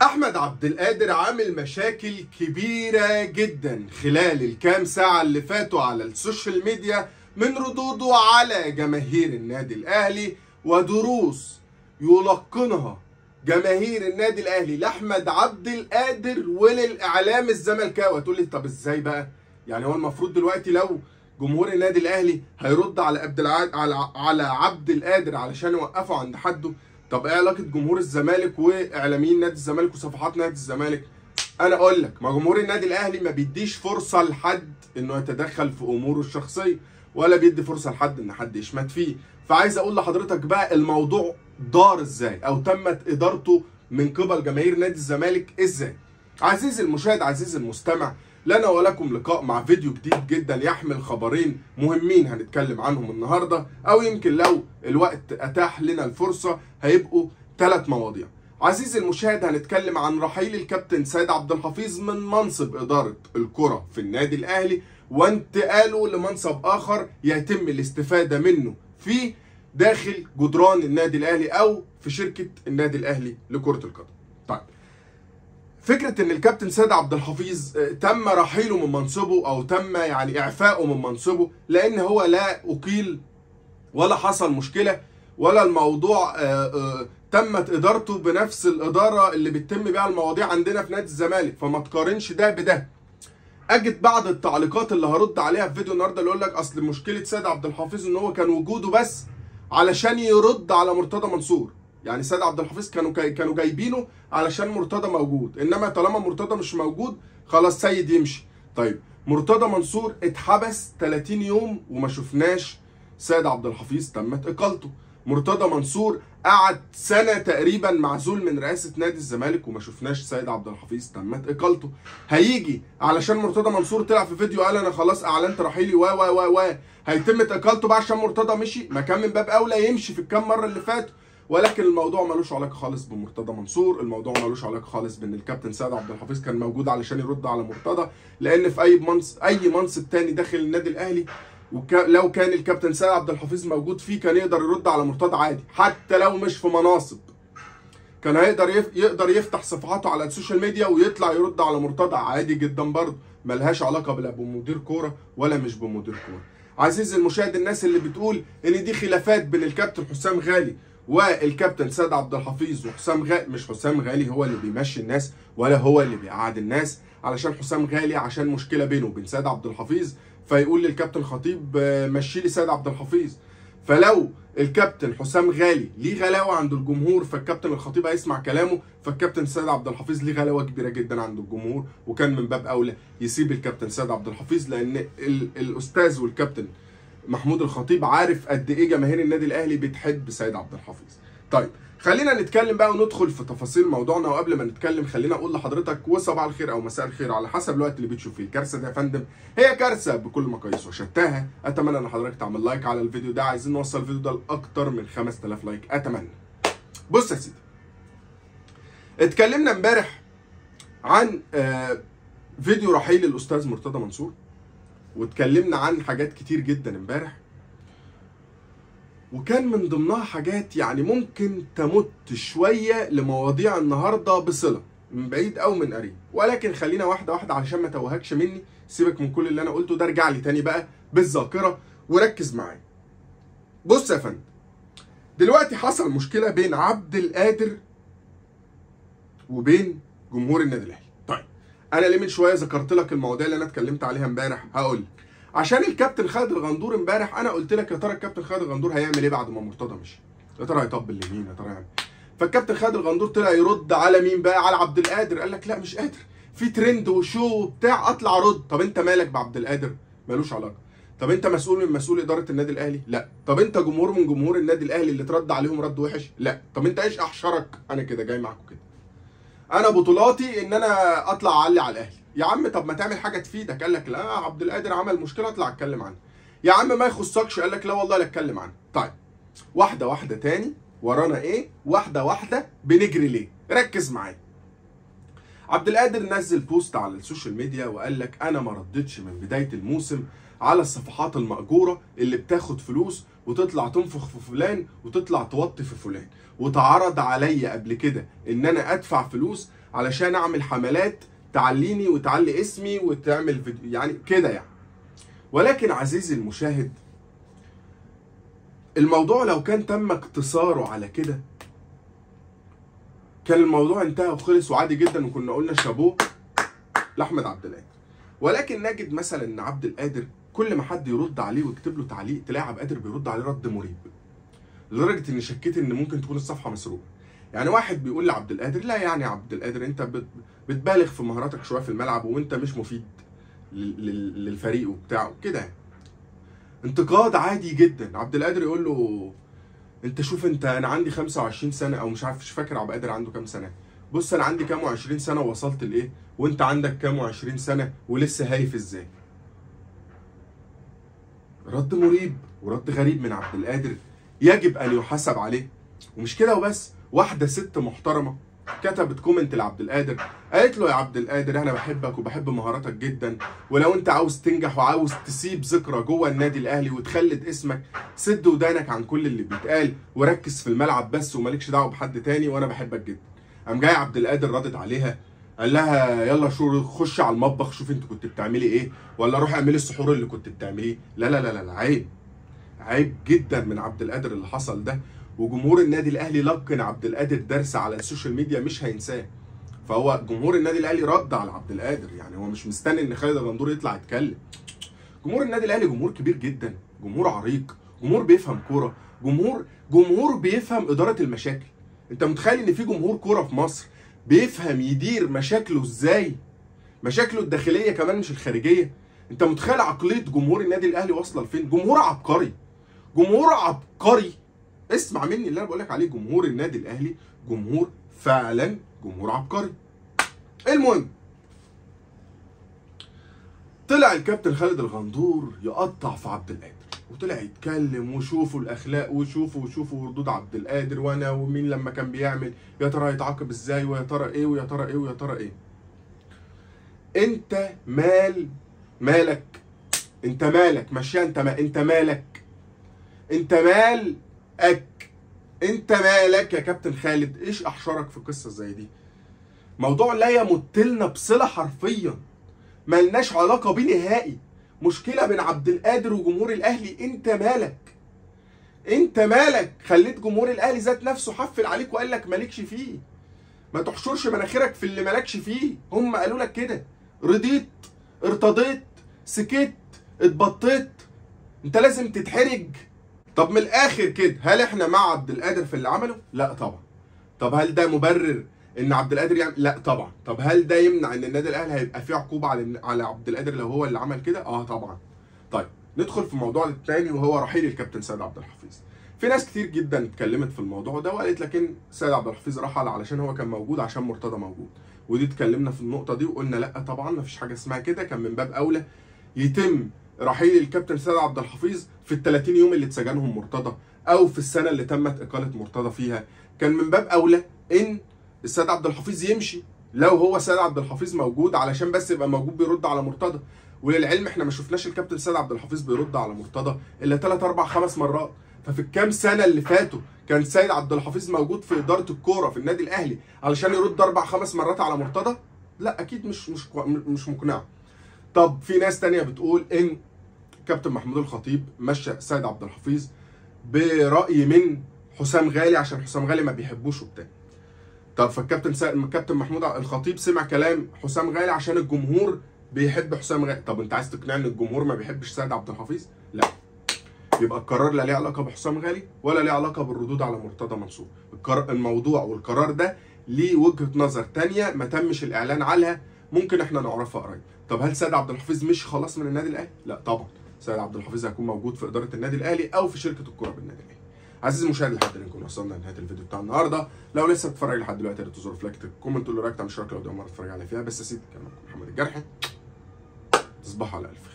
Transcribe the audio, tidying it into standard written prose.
احمد عبد القادر عامل مشاكل كبيرة جدا خلال الكام ساعة اللي فاتوا على السوشيال ميديا من ردوده على جماهير النادي الاهلي ودروس يلقنها جماهير النادي الاهلي لاحمد عبد القادر وللاعلام الزملكاوي. تقول لي طب ازاي بقى؟ يعني هو المفروض دلوقتي لو جمهور النادي الاهلي هيرد على عبد القادر علشان يوقفه عند حده، طب ايه علاقه جمهور الزمالك واعلاميين نادي الزمالك وصفحات نادي الزمالك؟ انا اقول لك، ما جمهور النادي الاهلي ما بيديش فرصه لحد انه يتدخل في اموره الشخصيه، ولا بيدي فرصه لحد ان حد يشمت فيه. فعايز اقول لحضرتك بقى الموضوع دار ازاي او تمت ادارته من قبل جماهير نادي الزمالك ازاي. عزيزي المشاهد، عزيزي المستمع، لنا ولكم لقاء مع فيديو جديد جدا يحمل خبرين مهمين هنتكلم عنهم النهارده، او يمكن لو الوقت اتاح لنا الفرصه هيبقوا 3 مواضيع. عزيزي المشاهد، هنتكلم عن رحيل الكابتن سيد عبد الحفيظ من منصب اداره الكره في النادي الاهلي وانتقاله لمنصب اخر يتم الاستفاده منه في داخل جدران النادي الاهلي او في شركه النادي الاهلي لكره القدم. طيب، فكرة ان الكابتن سيد عبد الحفيظ تم رحيله من منصبه او تم يعني اعفائه من منصبه لان هو لا اقيل ولا حصل مشكلة ولا الموضوع تمت ادارته بنفس الادارة اللي بتتم بيها المواضيع عندنا في نادي الزمالك، فما تقارنش ده بده. اجد بعض التعليقات اللي هرد عليها في فيديو النهارده اللي يقول لك اصل مشكلة سيد عبد الحفيظ ان هو كان وجوده بس علشان يرد على مرتضى منصور. يعني سيد عبد الحفيظ كانوا جايبينه علشان مرتضى موجود، انما طالما مرتضى مش موجود خلاص سيد يمشي. طيب، مرتضى منصور اتحبس 30 يوم وما شفناش سيد عبد الحفيظ تمت اقالته. مرتضى منصور قعد سنه تقريبا معزول من رئاسه نادي الزمالك وما شفناش سيد عبد الحفيظ تمت اقالته. هيجي علشان مرتضى منصور طلع في فيديو قال انا خلاص اعلنت رحيلي و هيتم اقالته بقى عشان مرتضى مشي؟ ما كان من باب اولى يمشي في الكام مره اللي فاتوا. ولكن الموضوع ملوش علاقه خالص بمرتضى منصور، الموضوع ملوش علاقه خالص بان الكابتن سيد عبد الحفيظ كان موجود علشان يرد على مرتضى، لان في اي منصب تاني داخل النادي الاهلي لو كان الكابتن سيد عبد الحفيظ موجود فيه كان يقدر يرد على مرتضى عادي، حتى لو مش في مناصب. كان يقدر يفتح صفحاته على السوشيال ميديا ويطلع يرد على مرتضى عادي جدا برضه، ملهاش علاقه لا بمدير كوره ولا مش بمدير كوره. عزيزي المشاهد، الناس اللي بتقول ان دي خلافات بين الكابتن حسام غالي والكابتن سيد عبد الحفيظ وحسام غالي، مش حسام غالي هو اللي بيمشي الناس ولا هو اللي بيقعد الناس، علشان حسام غالي عشان مشكله بينه وبين سيد عبد الحفيظ فيقول للكابتن خطيب مشي لي سيد عبد الحفيظ. فلو الكابتن حسام غالي ليه غلاوه عند الجمهور فالكابتن الخطيب هيسمع كلامه، فالكابتن سيد عبد الحفيظ ليه غلاوه كبيره جدا عند الجمهور، وكان من باب اولى يسيب الكابتن سيد عبد الحفيظ، لان الاستاذ والكابتن محمود الخطيب عارف قد ايه جماهير النادي الاهلي بتحب سيد عبد الحفيظ. طيب، خلينا نتكلم بقى وندخل في تفاصيل موضوعنا، وقبل ما نتكلم خلينا اقول لحضرتك وصباح الخير او مساء الخير على حسب الوقت اللي بتشوف فيه. الكارثه دي يا فندم هي كارثه بكل مقاييس وشتاها. اتمنى ان حضرتك تعمل لايك على الفيديو ده، عايزين نوصل الفيديو ده لاكتر من 5000 لايك اتمنى. بص يا سيدي، اتكلمنا امبارح عن فيديو رحيل الاستاذ مرتضى منصور، واتكلمنا عن حاجات كتير جدا امبارح، وكان من ضمنها حاجات يعني ممكن تمت شويه لمواضيع النهارده بصله من بعيد او من قريب، ولكن خلينا واحده واحده علشان ما توهكش مني. سيبك من كل اللي انا قلته ده، ارجع لي تاني بقى بالذاكره وركز معايا. بص يا فندم، دلوقتي حصل مشكله بين عبد القادر وبين جمهور النادي الاهلي. طيب، انا ليه من شويه ذكرت لك المواضيع اللي انا اتكلمت عليها امبارح؟ هقول لك عشان الكابتن خالد الغندور امبارح انا قلت لك يا ترى الكابتن خالد الغندور هيعمل ايه بعد ما مرتضى مشي؟ يا ترى هيطبل لمين؟ يا ترى هيعمل؟ فالكابتن خالد الغندور طلع يرد على مين بقى؟ على عبد القادر. قال لك لا مش قادر، في ترند وشو وبتاع، اطلع رد. طب انت مالك بعبد القادر؟ مالوش علاقه. طب انت مسؤول من مسؤول اداره النادي الاهلي؟ لا. طب انت جمهور من جمهور النادي الاهلي اللي اترد عليهم رد وحش؟ لا. طب انت ايش احشرك؟ انا كده جاي معاكم كده، انا بطولاتي ان انا اطلع اعلي على الاهلي. يا عم طب ما تعمل حاجه تفيدك. قال لك لا عبد القادر عمل مشكله اطلع اتكلم عنها. يا عم ما يخصكش. قال لك لا والله لا اتكلم عنها. طيب، واحده واحده تاني، ورانا ايه؟ واحده واحده بنجري ليه؟ ركز معايا. عبد القادر نزل بوست على السوشيال ميديا وقال لك انا ما ردتش من بدايه الموسم على الصفحات المأجوره اللي بتاخد فلوس وتطلع تنفخ في فلان وتطلع توطي في فلان، وتعرض عليا قبل كده ان انا ادفع فلوس علشان اعمل حملات تعليني وتعلي اسمي وتعمل فيديو يعني كده يعني. ولكن عزيزي المشاهد، الموضوع لو كان تم اقتصاره على كده كان الموضوع انتهى وخلص وعادي جدا، وكنا قلنا شابوه لاحمد عبد القادر. ولكن نجد مثلا ان عبد القادر كل ما حد يرد عليه ويكتب له تعليق تلاقي عبد القادر بيرد عليه رد مريب، لدرجه اني شكيت ان ممكن تكون الصفحه مسروقه. يعني واحد بيقول لعبد القادر: لا يعني يا عبد القادر انت بتبالغ في مهاراتك شويه في الملعب وانت مش مفيد للفريق وبتاع كده يعني. انتقاد عادي جدا. عبد القادر يقول له: انت شوف انا عندي 25 سنه، او مش عارف، مش فاكر عبد القادر عنده كام سنه. بص انا عندي كام و20 سنه ووصلت لايه، وانت عندك كام و20 سنه ولسه هايف ازاي. رد مريب ورد غريب من عبد القادر يجب ان يحاسب عليه. ومش كده وبس، واحده ست محترمه كتبت كومنت لعبد القادر قالت له: يا عبد القادر انا بحبك وبحب مهاراتك جدا، ولو انت عاوز تنجح وعاوز تسيب ذكرى جوه النادي الاهلي وتخلد اسمك، سد ودانك عن كل اللي بيتقال وركز في الملعب بس ومالكش دعوه بحد تاني، وانا بحبك جدا. قام جاي عبد القادر ردد عليها قال لها: يلا شو خش على المطبخ شوف انت كنت بتعملي ايه، ولا روح اعملي السحور اللي كنت بتعمليه. لا لا لا لا، عيب، عيب جدا من عبد القادر اللي حصل ده. وجمهور النادي الاهلي لقن عبد القادر درس على السوشيال ميديا مش هينساه. فهو جمهور النادي الاهلي رد على عبد القادر، يعني هو مش مستني ان خالد الغندور يطلع يتكلم. جمهور النادي الاهلي جمهور كبير جدا، جمهور عريق، جمهور بيفهم كوره، جمهور بيفهم اداره المشاكل. انت متخيل ان في جمهور كوره في مصر بيفهم يدير مشاكله ازاي؟ مشاكله الداخليه كمان مش الخارجيه. انت متخيل عقليه جمهور النادي الاهلي واصله لفين؟ جمهور عبقري، جمهور عبقري. اسمع مني اللي انا بقول لك عليه، جمهور النادي الاهلي جمهور فعلا جمهور عبقري. المهم، طلع الكابتن خالد الغندور يقطع في عبد القادر وطلع يتكلم: وشوفوا الاخلاق وشوفوا ردود عبد القادر، وانا ومين لما كان بيعمل يا ترى يتعاقب ازاي، ويا ترى ايه ويا ترى ايه ويا ترى ايه. انت مالك انت مالك ماشيه، انت مالك انت مالك يا كابتن خالد؟ ايش احشرك في قصه زي دي؟ موضوع لا يمت لنا بصله حرفيا، ملناش علاقه بيه نهائي. مشكله بين عبد القادر وجمهور الاهلي. انت مالك خليت جمهور الاهلي ذات نفسه حفل عليك وقال لك مالكش فيه. ما تحشرش مناخيرك في اللي مالكش فيه. هم قالوا لك كده، رضيت، ارتضيت، سكت، اتبطيت. انت لازم تتحرج. طب من الاخر كده، هل احنا مع عبد القادر في اللي عمله؟ لا طبعا. طب هل ده مبرر ان عبد القادر يعمل؟ لا طبعا. طب هل ده يمنع ان النادي الاهلي هيبقى فيه عقوبه على عبد القادر لو هو اللي عمل كده؟ اه طبعا. طيب ندخل في الموضوع الثاني وهو رحيل الكابتن سيد عبد الحفيظ. في ناس كتير جدا اتكلمت في الموضوع ده وقالت لك ان سيد عبد الحفيظ رحل علشان هو كان موجود عشان مرتضى موجود، ودي اتكلمنا في النقطه دي وقلنا لا طبعا مفيش حاجه اسمها كده. كان من باب اولى يتم رحيل الكابتن سيد عبد الحفيظ في ال30 يوم اللي اتسجنهم مرتضى، او في السنه اللي تمت اقاله مرتضى فيها. كان من باب اولى ان السيد عبد الحفيظ يمشي لو هو سيد عبد الحفيظ موجود، علشان بس يبقى موجود بيرد على مرتضى. وللعلم احنا ما شفناش الكابتن سيد عبد الحفيظ بيرد على مرتضى الا 3 4 5 مرات. ففي الكام سنه اللي فاتوا كان سيد عبد الحفيظ موجود في اداره الكوره في النادي الاهلي علشان يرد 4 5 مرات على مرتضى؟ لا اكيد مش مقنعه. طب في ناس تانية بتقول ان كابتن محمود الخطيب مشى سيد عبد الحفيظ برأي من حسام غالي عشان حسام غالي ما بيحبوش وبتاع. طب فالكابتن محمود الخطيب سمع كلام حسام غالي عشان الجمهور بيحب حسام غالي. طب انت عايز تقنعني ان الجمهور ما بيحبش سيد عبد الحفيظ؟ لا. يبقى القرار لا ليه علاقه بحسام غالي ولا ليه علاقه بالردود على مرتضى منصور. الموضوع والقرار ده ليه وجهه نظر تانية ما تمش الاعلان عنها، ممكن احنا نعرفها قريب. طب هل سيد عبد الحفيظ مش خلاص من النادي الاهلي؟ لا طبعا. سيد عبد الحفيظ هيكون موجود في اداره النادي الاهلي او في شركه الكوره بالنادي الاهلي. عزيزي المشاهد، لحد هنا نكون وصلنا لنهايه الفيديو بتاع النهارده. لو لسه بتتفرج لحد دلوقتي يا ريت تزور في لايك، كومنت، تقول لي رايك، تعمل اشتراك لو دي اول مره تتفرج على فيها. بس يا سيدي كان معكم محمد الجرحي. تصبحوا على الف خير.